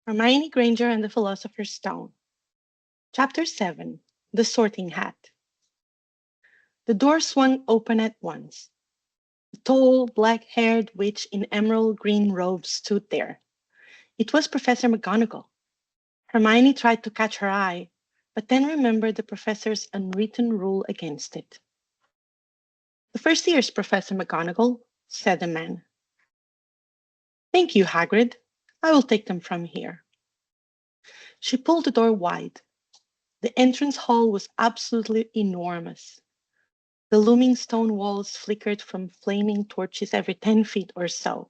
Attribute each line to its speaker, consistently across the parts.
Speaker 1: Hermione Granger and the Philosopher's Stone. Chapter 7. The Sorting Hat. The door swung open at once. The tall, black-haired witch in emerald green robes stood there. It was Professor McGonagall. Hermione tried to catch her eye, but then remembered the professor's unwritten rule against it. "The first years, Professor McGonagall," said the man. "Thank you, Hagrid. I will take them from here." She pulled the door wide. The entrance hall was absolutely enormous. The looming stone walls flickered from flaming torches every 10 feet or so.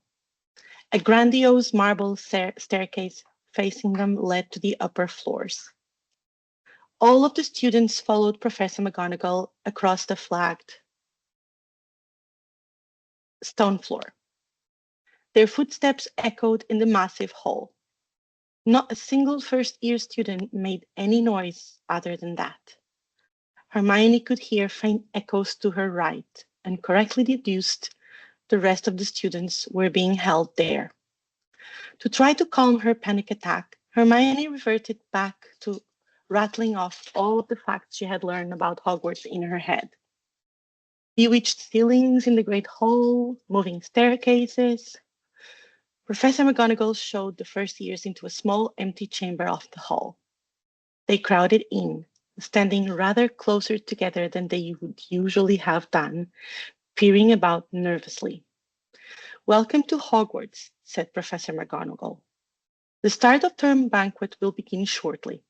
Speaker 1: A grandiose marble staircase facing them led to the upper floors. All of the students followed Professor McGonagall across the flagged stone floor. Their footsteps echoed in the massive hall. Not a single first-year student made any noise other than that. Hermione could hear faint echoes to her right and correctly deduced the rest of the students were being held there. To try to calm her panic attack, Hermione reverted back to rattling off all of the facts she had learned about Hogwarts in her head. Bewitched ceilings in the Great Hall, moving staircases. Professor McGonagall showed the first years into a small empty chamber off the hall. They crowded in, standing rather closer together than they would usually have done, peering about nervously. "Welcome to Hogwarts," said Professor McGonagall. "The start of term banquet will begin shortly,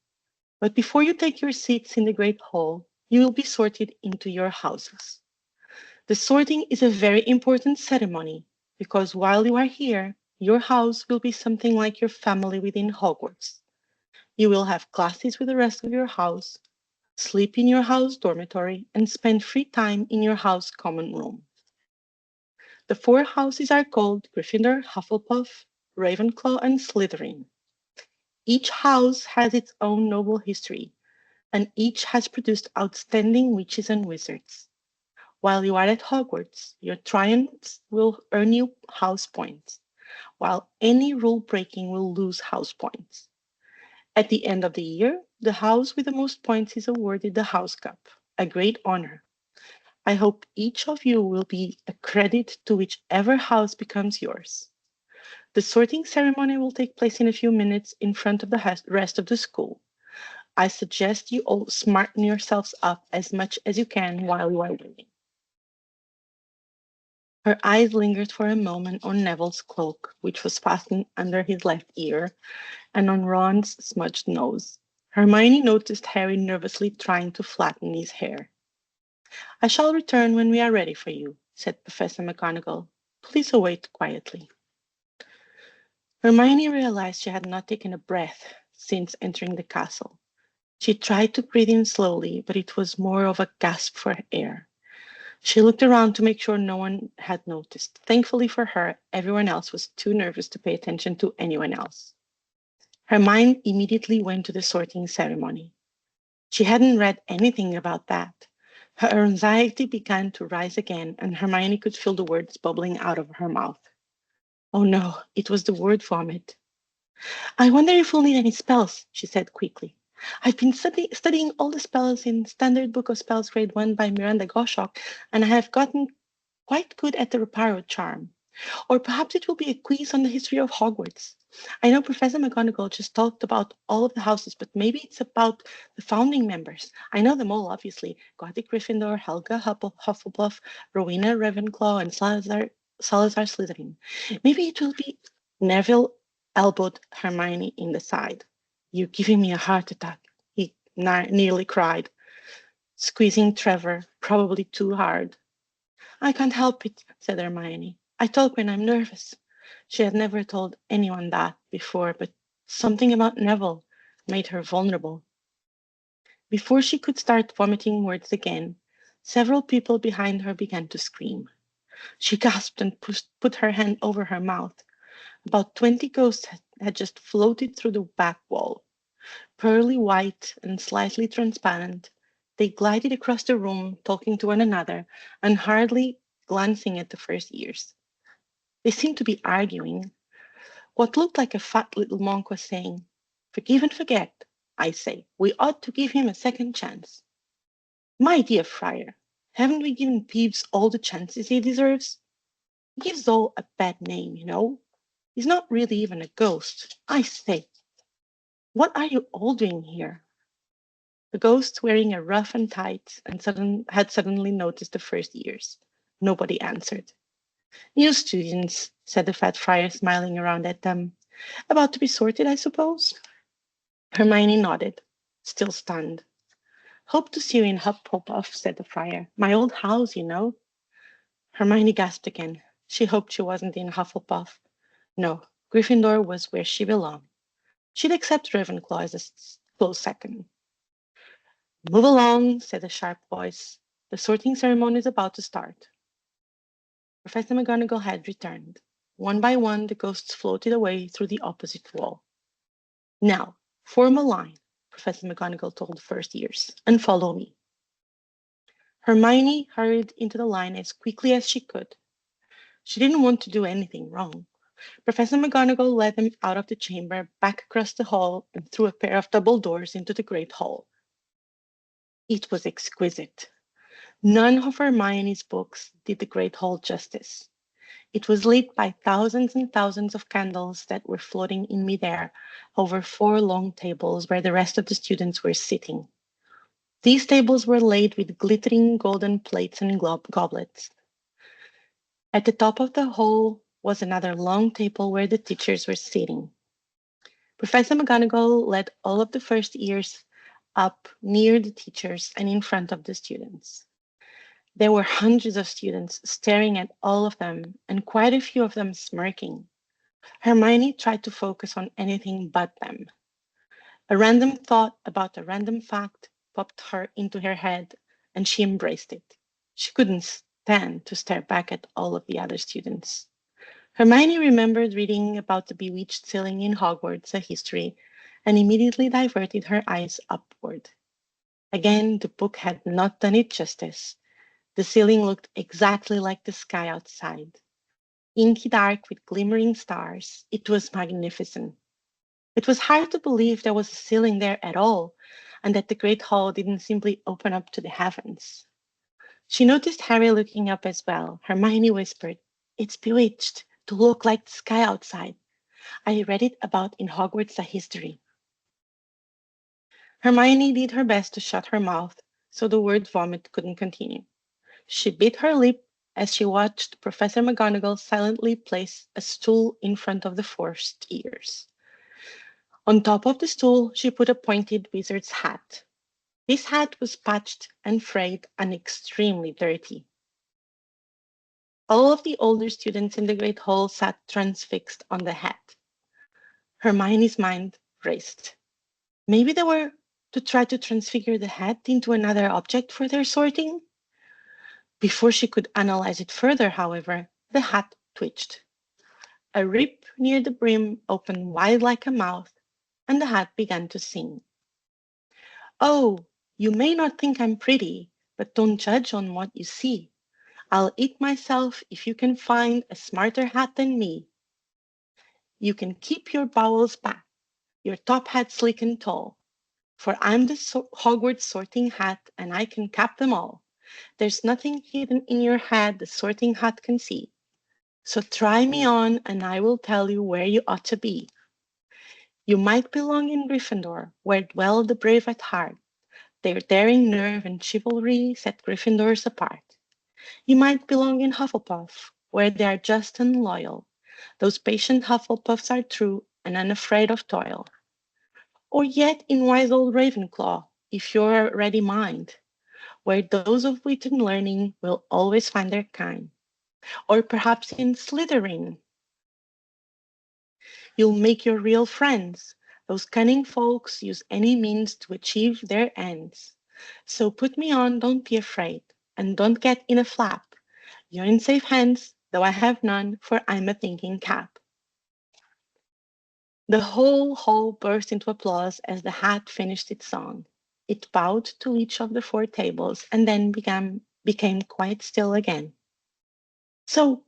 Speaker 1: but before you take your seats in the Great Hall, you will be sorted into your houses. The sorting is a very important ceremony because while you are here, your house will be something like your family within Hogwarts. You will have classes with the rest of your house, sleep in your house dormitory, and spend free time in your house common room. The four houses are called Gryffindor, Hufflepuff, Ravenclaw, and Slytherin. Each house has its own noble history, and each has produced outstanding witches and wizards. While you are at Hogwarts, your triumphs will earn you house points, while any rule breaking will lose house points. At the end of the year, the house with the most points is awarded the House Cup, a great honor. I hope each of you will be a credit to whichever house becomes yours. The sorting ceremony will take place in a few minutes in front of the rest of the school. I suggest you all smarten yourselves up as much as you can while you are waiting." Her eyes lingered for a moment on Neville's cloak, which was fastened under his left ear, and on Ron's smudged nose. Hermione noticed Harry nervously trying to flatten his hair. "I shall return when we are ready for you," said Professor McGonagall. "Please await quietly." Hermione realized she had not taken a breath since entering the castle. She tried to breathe in slowly, but it was more of a gasp for air. She looked around to make sure no one had noticed. Thankfully for her, everyone else was too nervous to pay attention to anyone else. Her mind immediately went to the sorting ceremony. She hadn't read anything about that. Her anxiety began to rise again, and Hermione could feel the words bubbling out of her mouth. Oh no, it was the word vomit. "I wonder if we'll need any spells," she said quickly. "I've been studying all the spells in Standard Book of Spells Grade 1 by Miranda Goshawk, and I have gotten quite good at the Reparo charm. Or perhaps it will be a quiz on the history of Hogwarts. I know Professor McGonagall just talked about all of the houses, but maybe it's about the founding members. I know them all, obviously. Godric Gryffindor, Helga Hufflepuff, Rowena Ravenclaw, and Salazar Slytherin. Maybe it will be..." Neville elbowed Hermione in the side. "You're giving me a heart attack," he nearly cried, squeezing Trevor, probably too hard. "I can't help it," said Hermione. "I talk when I'm nervous." She had never told anyone that before, but something about Neville made her vulnerable. Before she could start vomiting words again, several people behind her began to scream. She gasped and put her hand over her mouth. About 20 ghosts had just floated through the back wall. Pearly white and slightly transparent, they glided across the room, talking to one another and hardly glancing at the first years. They seemed to be arguing. What looked like a fat little monk was saying, "Forgive and forget, I say. We ought to give him a second chance." "My dear friar, haven't we given Peeves all the chances he deserves? He gives all a bad name, you know. He's not really even a ghost. I say, what are you all doing here?" The ghost, wearing a ruff and tights, had suddenly noticed the first years. Nobody answered. "New students," said the fat friar, smiling around at them. "About to be sorted, I suppose?" Hermione nodded, still stunned. "Hope to see you in Hufflepuff," said the friar. "My old house, you know." Hermione gasped again. She hoped she wasn't in Hufflepuff. No, Gryffindor was where she belonged. She'd accept Ravenclaw as a close second. "Move along," said a sharp voice. "The sorting ceremony is about to start." Professor McGonagall had returned. One by one, the ghosts floated away through the opposite wall. "Now, form a line," Professor McGonagall told first years, "and follow me." Hermione hurried into the line as quickly as she could. She didn't want to do anything wrong. Professor McGonagall led them out of the chamber, back across the hall, and through a pair of double doors into the great hall. It was exquisite. None of Hermione's books did the great hall justice. It was lit by thousands and thousands of candles that were floating in midair over 4 long tables where the rest of the students were sitting. These tables were laid with glittering golden plates and goblets. At the top of the hall was another long table where the teachers were sitting. Professor McGonagall led all of the first years up near the teachers and in front of the students. There were hundreds of students staring at all of them, and quite a few of them smirking. Hermione tried to focus on anything but them. A random thought about a random fact popped her into her head, and she embraced it. She couldn't stand to stare back at all of the other students. Hermione remembered reading about the bewitched ceiling in Hogwarts, a history, and immediately diverted her eyes upward. Again, the book had not done it justice. The ceiling looked exactly like the sky outside. Inky dark with glimmering stars, it was magnificent. It was hard to believe there was a ceiling there at all, and that the great hall didn't simply open up to the heavens. She noticed Harry looking up as well. Hermione whispered, "It's bewitched to look like the sky outside. I read it about in Hogwarts a history." Hermione did her best to shut her mouth so the word vomit couldn't continue. She bit her lip as she watched Professor McGonagall silently place a stool in front of the first ears. On top of the stool, she put a pointed wizard's hat. This hat was patched and frayed and extremely dirty. All of the older students in the great hall sat transfixed on the hat. Hermione's mind raced. Maybe they were to try to transfigure the hat into another object for their sorting? Before she could analyze it further, however, the hat twitched. A rip near the brim opened wide like a mouth, and the hat began to sing. "Oh, you may not think I'm pretty, but don't judge on what you see. I'll eat myself if you can find a smarter hat than me. You can keep your bowels back, your top hat sleek and tall, for I'm the Hogwarts sorting hat and I can cap them all. There's nothing hidden in your head the sorting hat can see. So try me on and I will tell you where you ought to be. You might belong in Gryffindor, where dwell the brave at heart. Their daring nerve and chivalry set Gryffindors apart. You might belong in Hufflepuff, where they are just and loyal. Those patient Hufflepuffs are true and unafraid of toil. Or yet in wise old Ravenclaw, if you're a ready mind, where those of wit and learning will always find their kind. Or perhaps in Slytherin, you'll make your real friends. Those cunning folks use any means to achieve their ends. So put me on, don't be afraid, and don't get in a flap. You're in safe hands, though I have none, for I'm a thinking cap." The whole hall burst into applause as the hat finished its song. It bowed to each of the 4 tables and then became quite still again. "So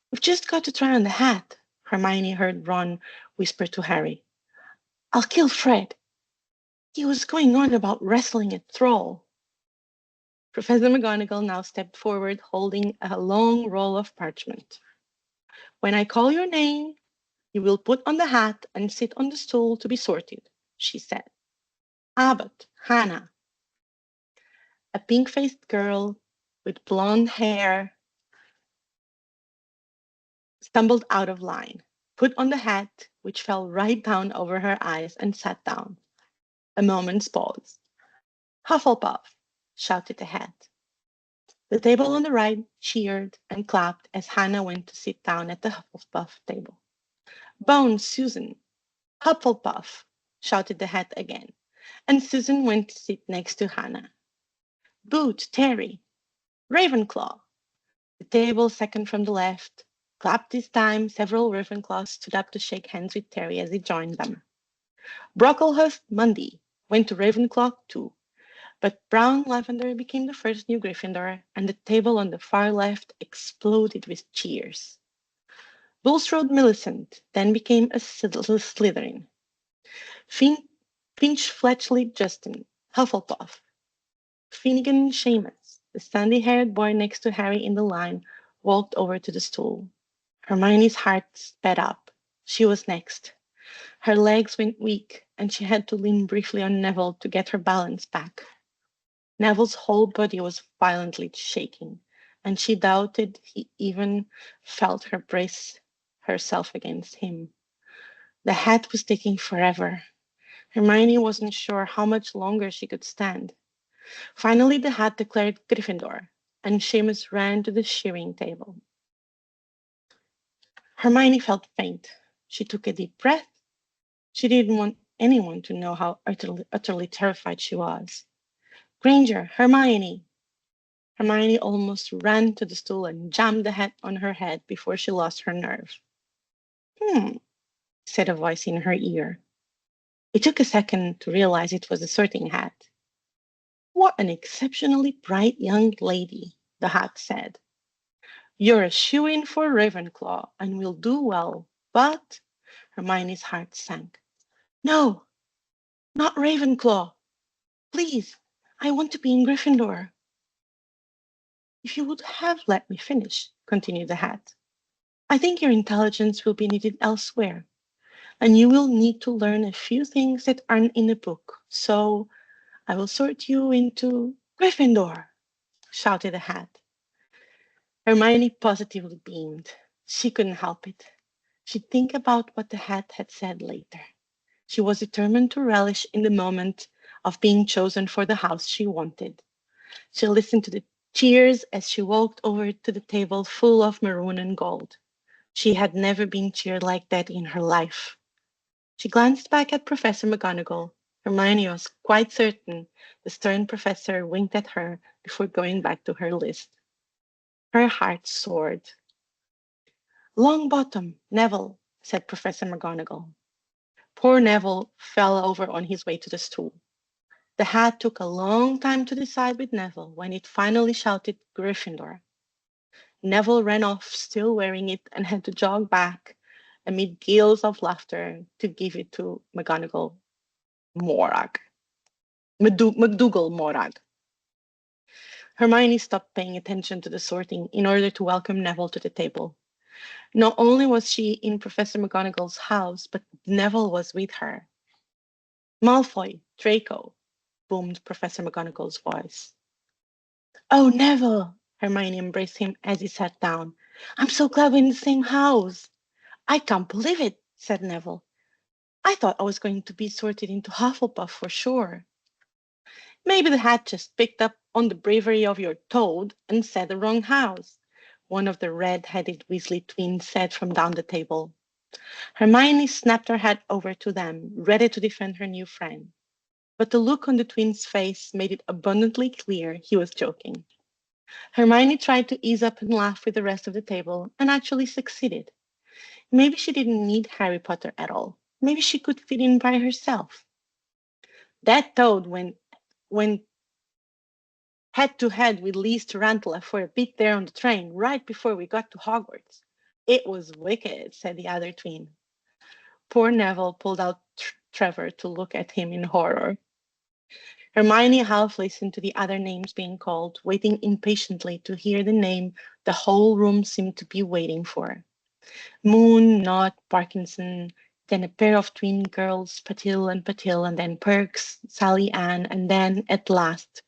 Speaker 1: we've just got to try on the hat," Hermione heard Ron whisper to Harry, "I'll kill Fred. He was going on about wrestling a troll." Professor McGonagall now stepped forward holding a long roll of parchment. "When I call your name, you will put on the hat and sit on the stool to be sorted," she said. "Abbott, Hannah." A pink-faced girl with blonde hair stumbled out of line, put on the hat, which fell right down over her eyes, and sat down. A moment's pause. "Hufflepuff!" shouted the hat. The table on the right cheered and clapped as Hannah went to sit down at the Hufflepuff table. "Bones, Susan!" "Hufflepuff!" shouted the hat again, and Susan went to sit next to Hannah. "Boot, Terry!" "Ravenclaw!" The table second from the left clapped this time. Several Ravenclaws stood up to shake hands with Terry as he joined them. Brocklehurst Mundy went to Ravenclaw too, but Brown Lavender became the first new Gryffindor, and the table on the far left exploded with cheers. Bulstrode Millicent then became a Slytherin. Finch Fletchley Justin, Hufflepuff. Finnegan Seamus, the sandy-haired boy next to Harry in the line, walked over to the stool. Hermione's heart sped up. She was next. Her legs went weak, and she had to lean briefly on Neville to get her balance back. Neville's whole body was violently shaking, and she doubted he even felt her brace herself against him. The hat was taking forever. Hermione wasn't sure how much longer she could stand. Finally, the hat declared Gryffindor, and Seamus ran to the shearing table. Hermione felt faint. She took a deep breath. She didn't want anyone to know how utterly terrified she was. "Granger, Hermione!" Hermione almost ran to the stool and jammed the hat on her head before she lost her nerve. "Hmm," said a voice in her ear. It took a second to realize it was the Sorting Hat. "What an exceptionally bright young lady," the hat said. "You're a shoo-in for Ravenclaw and will do well, but—" Hermione's heart sank. "No, not Ravenclaw. Please, I want to be in Gryffindor." "If you would have let me finish," continued the hat. "I think your intelligence will be needed elsewhere, and you will need to learn a few things that aren't in a book. So I will sort you into Gryffindor," shouted the hat. Hermione positively beamed. She couldn't help it. She'd think about what the hat had said later. She was determined to relish in the moment of being chosen for the house she wanted. She listened to the cheers as she walked over to the table full of maroon and gold. She had never been cheered like that in her life. She glanced back at Professor McGonagall. Hermione was quite certain the stern professor winked at her before going back to her list. Her heart soared. "Longbottom, Neville," said Professor McGonagall. Poor Neville fell over on his way to the stool. The hat took a long time to decide with Neville when it finally shouted Gryffindor. Neville ran off, still wearing it, and had to jog back amid gales of laughter to give it to McGonagall Morag. McDougal Morag. Hermione stopped paying attention to the sorting in order to welcome Neville to the table. Not only was she in Professor McGonagall's house, but Neville was with her. "Malfoy, Draco," boomed Professor McGonagall's voice. "Oh, Neville!" Hermione embraced him as he sat down. "I'm so glad we're in the same house." "I can't believe it," said Neville. "I thought I was going to be sorted into Hufflepuff for sure." "Maybe the hat just picked up on the bravery of your toad and said the wrong house," one of the red-headed Weasley twins said from down the table. Hermione snapped her hat over to them, ready to defend her new friend. But the look on the twins' face made it abundantly clear he was joking. Hermione tried to ease up and laugh with the rest of the table, and actually succeeded. Maybe she didn't need Harry Potter at all. Maybe she could fit in by herself. That toad went head to head with Lee's tarantula for a bit there on the train, right before we got to Hogwarts. It was wicked, said the other twin. Poor Neville pulled out Trevor to look at him in horror. Hermione half listened to the other names being called, waiting impatiently to hear the name the whole room seemed to be waiting for. Moon, Nod, Parkinson, then a pair of twin girls, Patil, and then Perks, Sally Ann, and then, at last,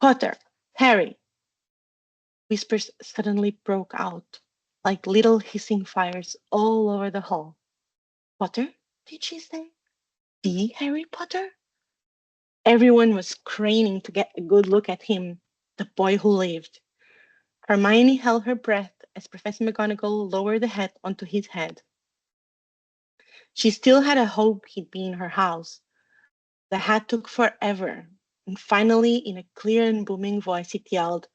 Speaker 1: Potter, Harry. Whispers suddenly broke out, like little hissing fires all over the hall. Potter, did she say? The Harry Potter? Everyone was craning to get a good look at him, the boy who lived. Hermione held her breath as Professor McGonagall lowered the hat onto his head. She still had a hope he'd be in her house. The hat took forever, and finally, in a clear and booming voice, it yelled,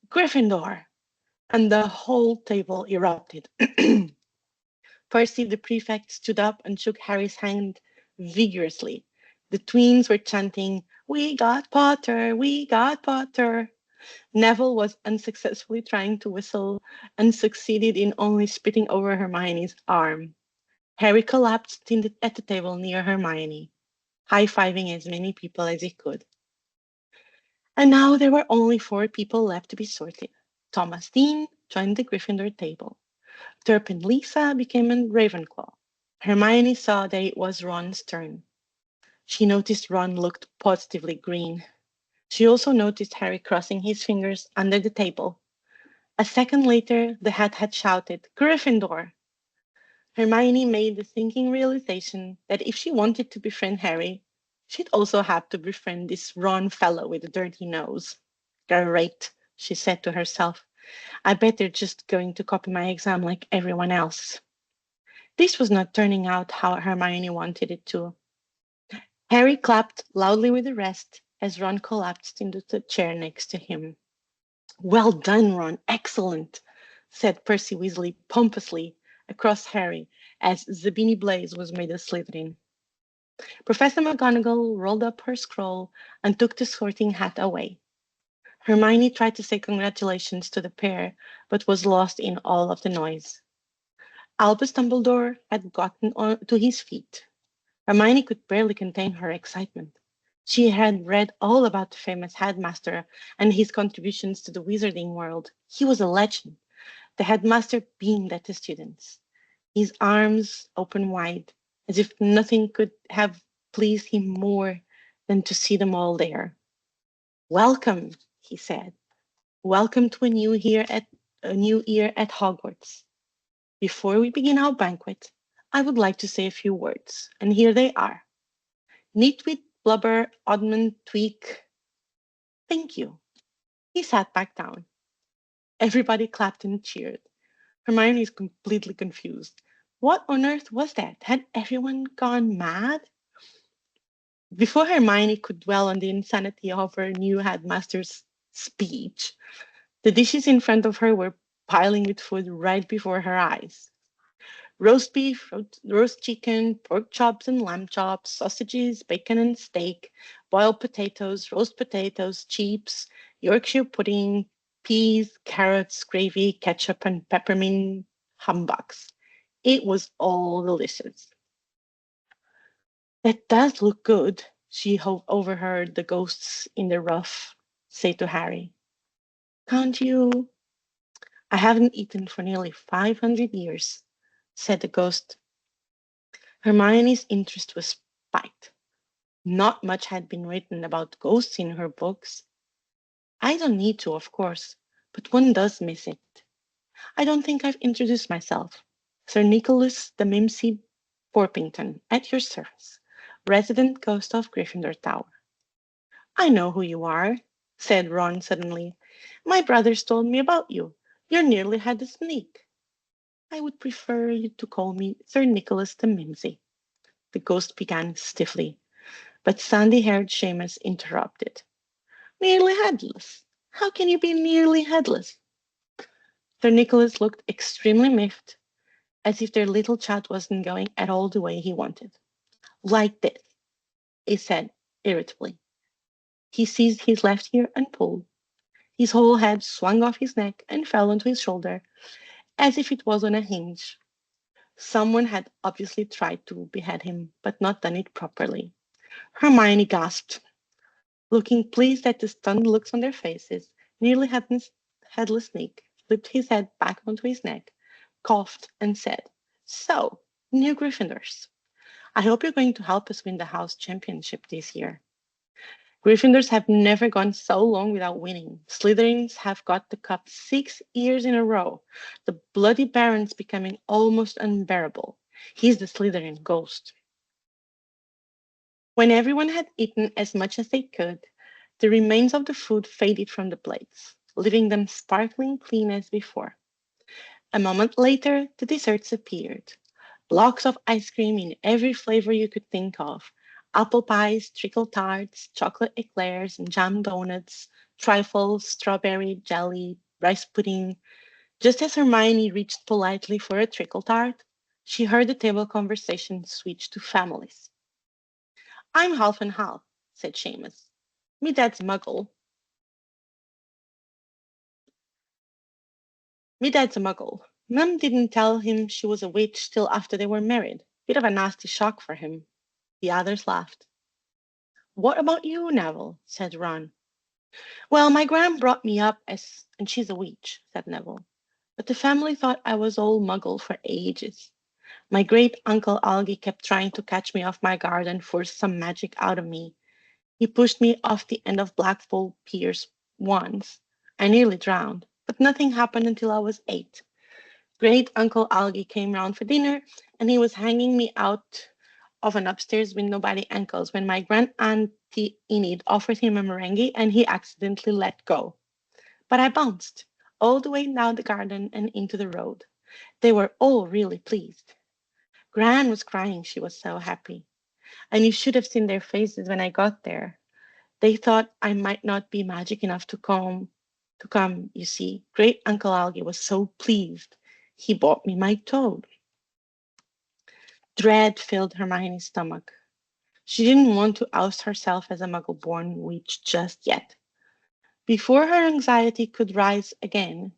Speaker 1: Gryffindor! And the whole table erupted. Percy, the prefect, stood up and shook Harry's hand vigorously. The twins were chanting, We got Potter! We got Potter! Neville was unsuccessfully trying to whistle and succeeded in only spitting over Hermione's arm. Harry collapsed at the table near Hermione, high-fiving as many people as he could. And now there were only 4 people left to be sorted. Thomas Dean joined the Gryffindor table. Turpin Lisa became a Ravenclaw. Hermione saw that it was Ron's turn. She noticed Ron looked positively green. She also noticed Harry crossing his fingers under the table. A second later, the hat had shouted, Gryffindor! Hermione made the thinking realization that if she wanted to befriend Harry, she'd also have to befriend this Ron fellow with a dirty nose. Great, she said to herself. I bet they're just going to copy my exam like everyone else. This was not turning out how Hermione wanted it to. Harry clapped loudly with the rest as Ron collapsed into the chair next to him. Well done, Ron. Excellent, said Percy Weasley pompously across Harry as Zabini Blaze was made a Slytherin. Professor McGonagall rolled up her scroll and took the sorting hat away. Hermione tried to say congratulations to the pair, but was lost in all of the noise. Albus Dumbledore had gotten on to his feet. Hermione could barely contain her excitement. She had read all about the famous headmaster and his contributions to the wizarding world. He was a legend. The headmaster beamed at the students, his arms open wide, as if nothing could have pleased him more than to see them all there. Welcome, he said. Welcome to a new year at Hogwarts. Before we begin our banquet, I would like to say a few words, and here they are. Nitwit, Blubber, Oddman, Tweak. Thank you. He sat back down. Everybody clapped and cheered. Hermione is completely confused. What on earth was that? Had everyone gone mad? Before Hermione could dwell on the insanity of her new headmaster's speech, the dishes in front of her were piling with food right before her eyes. Roast beef, roast chicken, pork chops and lamb chops, sausages, bacon and steak, boiled potatoes, chips, Yorkshire pudding, peas, carrots, gravy, ketchup, and peppermint humbugs. It was all delicious. That does look good, she overheard the ghosts in the rough say to Harry. Can't you? I haven't eaten for nearly 500 years, said the ghost. Hermione's interest was spiked. Not much had been written about ghosts in her books. I don't need to, of course, but one does miss it. I don't think I've introduced myself. Sir Nicholas de Mimsy Porpington, at your service, resident ghost of Gryffindor Tower. I know who you are, said Ron suddenly. My brothers told me about you. You nearly had a sneak. I would prefer you to call me Sir Nicholas de Mimsy. The ghost began stiffly, but sandy-haired Seamus interrupted. Nearly headless. How can you be nearly headless? Sir Nicholas looked extremely miffed, as if their little chat wasn't going at all the way he wanted. Like this, he said irritably. He seized his left ear and pulled. His whole head swung off his neck and fell onto his shoulder, as if it was on a hinge. Someone had obviously tried to behead him, but not done it properly. Hermione gasped, looking pleased at the stunned looks on their faces. Nearly headless Nick flipped his head back onto his neck, coughed, and said, "So, new Gryffindors. I hope you're going to help us win the house championship this year." Gryffindors have never gone so long without winning. Slytherins have got the cup 6 years in a row. The bloody Baron's becoming almost unbearable. He's the Slytherin ghost. When everyone had eaten as much as they could, the remains of the food faded from the plates, leaving them sparkling clean as before. A moment later, the desserts appeared. Blocks of ice cream in every flavor you could think of: apple pies, treacle tarts, chocolate eclairs, and jam donuts, trifles, strawberry jelly, rice pudding. Just as Hermione reached politely for a treacle tart, she heard the table conversation switch to families. "I'm half and half," said Seamus. "Me dad's muggle. Me dad's a muggle. Mum didn't tell him she was a witch till after they were married. Bit of a nasty shock for him." The others laughed. "What about you, Neville?" said Ron. "Well, my gran brought me up and she's a witch," said Neville. "But the family thought I was all muggle for ages. My great uncle Algie kept trying to catch me off my guard and force some magic out of me. He pushed me off the end of Blackpool Piers once. I nearly drowned, but nothing happened until I was 8. Great Uncle Algie came round for dinner, and he was hanging me out of an upstairs window by the ankles when my grand auntie Enid offered him a meringue and he accidentally let go. But I bounced all the way down the garden and into the road. They were all really pleased. Gran was crying, she was so happy. And you should have seen their faces when I got there. They thought I might not be magic enough to come, you see. Great Uncle Algie was so pleased. He bought me my toad." Dread filled Hermione's stomach. She didn't want to oust herself as a muggle-born witch just yet. Before her anxiety could rise again,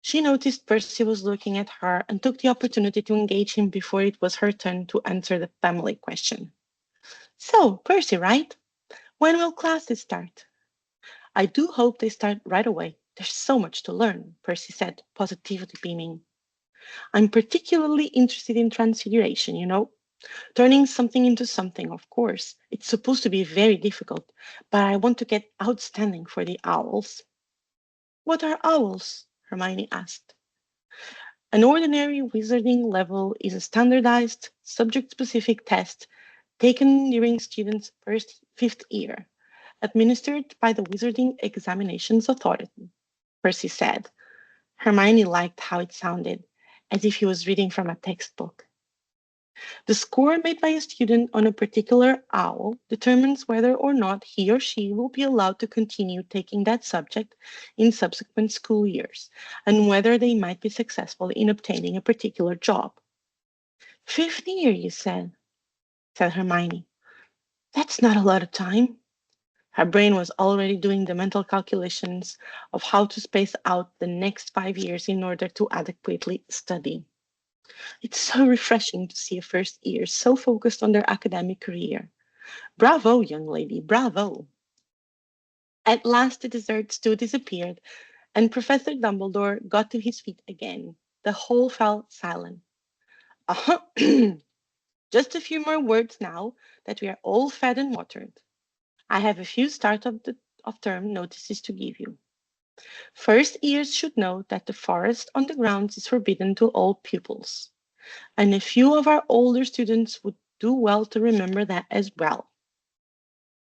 Speaker 1: she noticed Percy was looking at her and took the opportunity to engage him before it was her turn to answer the family question. "So, Percy, right? When will classes start?" "I do hope they start right away. There's so much to learn," Percy said, positively beaming. "I'm particularly interested in transfiguration, turning something into something, of course. It's supposed to be very difficult, but I want to get outstanding for the owls." "What are owls?" Hermione asked. "An ordinary wizarding level is a standardized, subject-specific test taken during students' first 5th year, administered by the Wizarding Examinations Authority," Percy said. Hermione liked how it sounded, as if he was reading from a textbook. "The score made by a student on a particular owl determines whether or not he or she will be allowed to continue taking that subject in subsequent school years, and whether they might be successful in obtaining a particular job." "5th year, you said Hermione. "That's not a lot of time." Her brain was already doing the mental calculations of how to space out the next 5 years in order to adequately study. "It's so refreshing to see a first year so focused on their academic career. Bravo, young lady, bravo." At last the desserts too disappeared, and Professor Dumbledore got to his feet again. The whole fell silent. "Uh-huh. Just a few more words now that we are all fed and watered. I have a few start of term notices to give you. First years should know that the forest on the grounds is forbidden to all pupils, and a few of our older students would do well to remember that as well."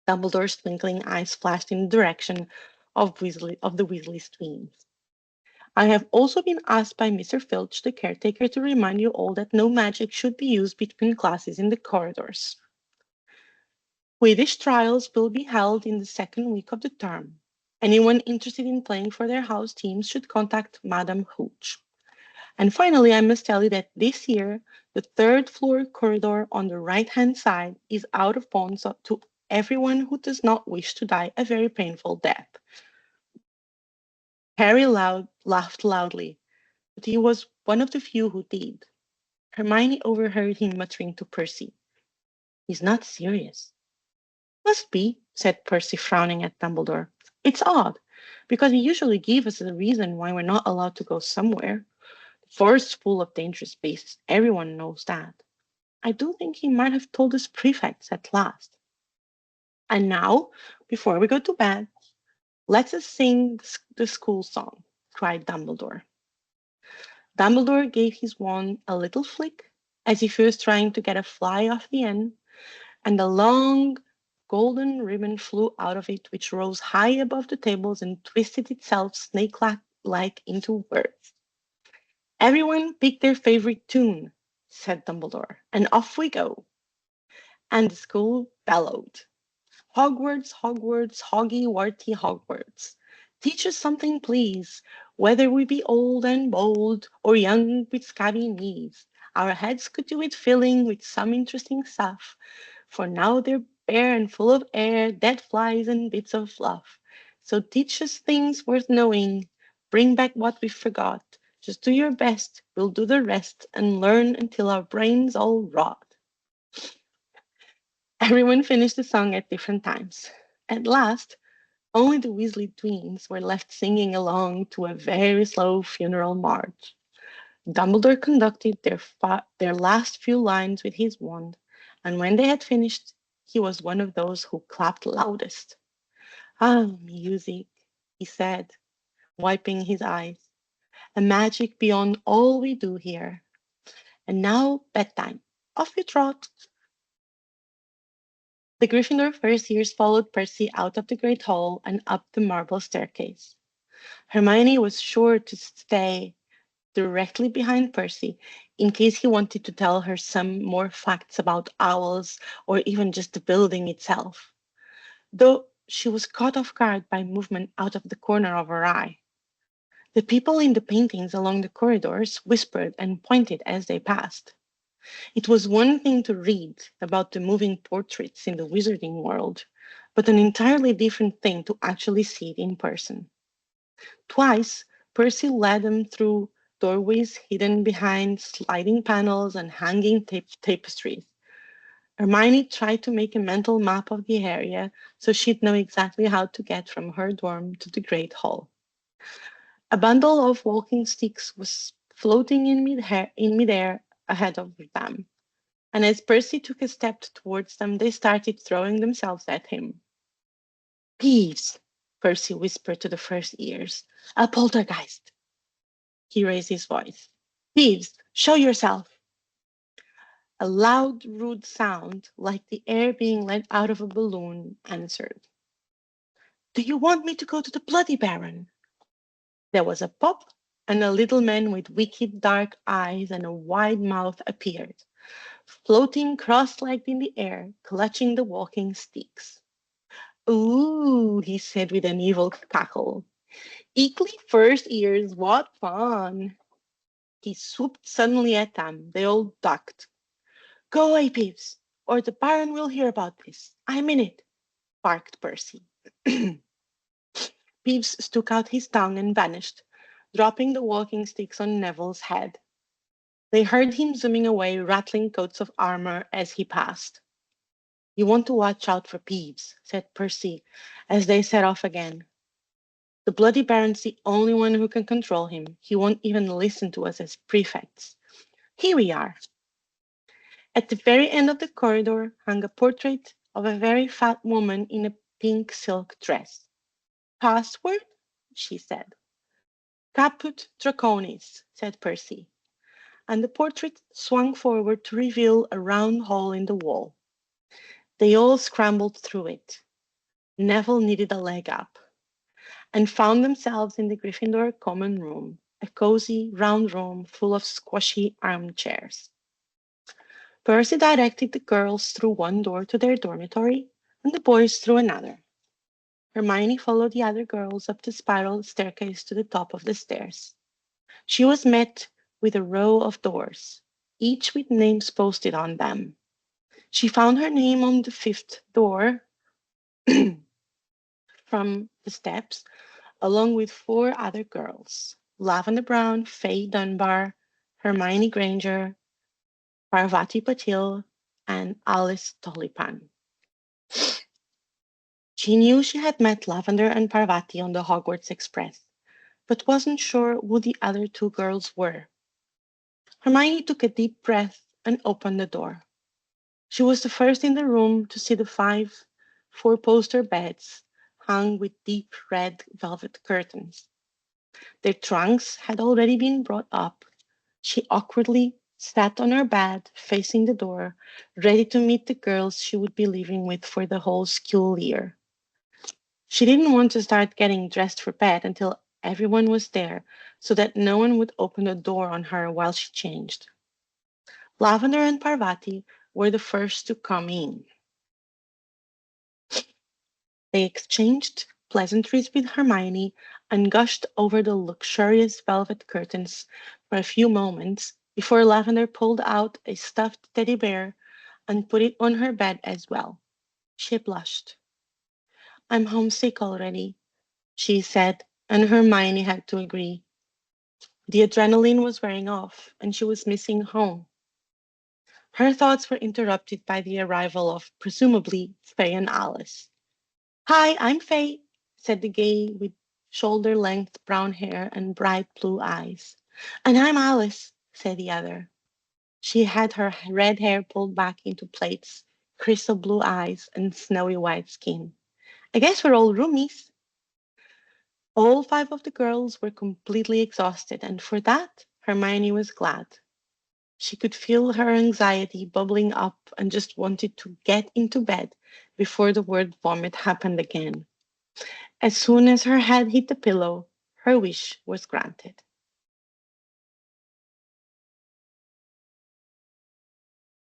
Speaker 1: Dumbledore's twinkling eyes flashed in the direction of the Weasley twins. "I have also been asked by Mr. Filch, the caretaker, to remind you all that no magic should be used between classes in the corridors. Quidditch trials will be held in the second week of the term. Anyone interested in playing for their house teams should contact Madame Hooch. And finally, I must tell you that this year, the third floor corridor on the right-hand side is out of bounds to everyone who does not wish to die a very painful death." Harry laughed loudly. but he was one of the few who did. Hermione overheard him muttering to Percy, "He's not serious." "Must be," said Percy, frowning at Dumbledore. "It's odd, because he usually gives us a reason why we're not allowed to go somewhere. The forest's full of dangerous beasts. Everyone knows that. I do think he might have told his prefects at last." "And now, before we go to bed, let us sing the school song," cried Dumbledore. Dumbledore gave his wand a little flick, as if he was trying to get a fly off the end, and a long golden ribbon flew out of it, which rose high above the tables and twisted itself snake-like into words. "Everyone pick their favorite tune," said Dumbledore, "and off we go." And the school bellowed, "Hogwarts, Hogwarts, Hoggy Warty Hogwarts. Teach us something, please, whether we be old and bold, or young with scabby knees. Our heads could do with filling with some interesting stuff, for now they're bare and full of air, dead flies, and bits of fluff. So teach us things worth knowing. Bring back what we forgot. Just do your best, we'll do the rest, and learn until our brains all rot." Everyone finished the song at different times. At last, only the Weasley twins were left singing along to a very slow funeral march. Dumbledore conducted their last few lines with his wand, and when they had finished, he was one of those who clapped loudest. "Ah, music," he said, wiping his eyes, "a magic beyond all we do here. And now, bedtime. Off you trot." The Gryffindor first years followed Percy out of the Great Hall and up the marble staircase. Hermione was sure to stay directly behind Percy in case he wanted to tell her some more facts about owls or even just the building itself, though she was caught off guard by movement out of the corner of her eye. The people in the paintings along the corridors whispered and pointed as they passed. It was one thing to read about the moving portraits in the wizarding world, but an entirely different thing to actually see it in person. Twice, Percy led them through doorways hidden behind sliding panels and hanging tapestries. Hermione tried to make a mental map of the area so she'd know exactly how to get from her dorm to the Great Hall. A bundle of walking sticks was floating in midair ahead of them, and as Percy took a step towards them, they started throwing themselves at him. "Peeves," Percy whispered to the first ears. "A poltergeist." He raised his voice. "Peeves, show yourself." A loud, rude sound, like the air being let out of a balloon, answered. "Do you want me to go to the Bloody Baron?" There was a pop, and a little man with wicked dark eyes and a wide mouth appeared, floating cross-legged in the air, clutching the walking sticks. "Ooh," he said with an evil cackle. "Eekly first ears, what fun!" He swooped suddenly at them. They all ducked. "Go away, Peeves, or the Baron will hear about this. I'm in it," barked Percy. Peeves stuck out his tongue and vanished, dropping the walking sticks on Neville's head. They heard him zooming away, rattling coats of armor as he passed. "You want to watch out for Peeves," said Percy, as they set off again. "The Bloody Baron's the only one who can control him. He won't even listen to us as prefects. Here we are." At the very end of the corridor hung a portrait of a very fat woman in a pink silk dress. "Password?" she said. "Caput Draconis," said Percy, and the portrait swung forward to reveal a round hole in the wall. They all scrambled through it. Neville needed a leg up, and found themselves in the Gryffindor common room, a cozy, round room full of squashy armchairs. Percy directed the girls through one door to their dormitory, and the boys through another. Hermione followed the other girls up the spiral staircase to the top of the stairs. She was met with a row of doors, each with names posted on them. She found her name on the fifth door from the steps, along with four other girls. Lavender Brown, Faye Dunbar, Hermione Granger, Parvati Patil, and Alice Tolipan. She knew she had met Lavender and Parvati on the Hogwarts Express, but wasn't sure who the other two girls were. Hermione took a deep breath and opened the door. She was the first in the room to see the five four-poster beds hung with deep red velvet curtains. Their trunks had already been brought up. She awkwardly sat on her bed, facing the door, ready to meet the girls she would be living with for the whole school year. She didn't want to start getting dressed for bed until everyone was there, so that no one would open the door on her while she changed. Lavender and Parvati were the first to come in. They exchanged pleasantries with Hermione and gushed over the luxurious velvet curtains for a few moments before Lavender pulled out a stuffed teddy bear and put it on her bed as well. She blushed. I'm homesick already, she said, and Hermione had to agree. The adrenaline was wearing off, and she was missing home. Her thoughts were interrupted by the arrival of, presumably, Faye and Alice. Hi, I'm Faye, said the gay with shoulder length brown hair and bright blue eyes. And I'm Alice, said the other. She had her red hair pulled back into plaits, crystal blue eyes, and snowy white skin. I guess we're all roomies. All five of the girls were completely exhausted, and for that, Hermione was glad. She could feel her anxiety bubbling up and just wanted to get into bed before the word vomit happened again. As soon as her head hit the pillow, her wish was granted.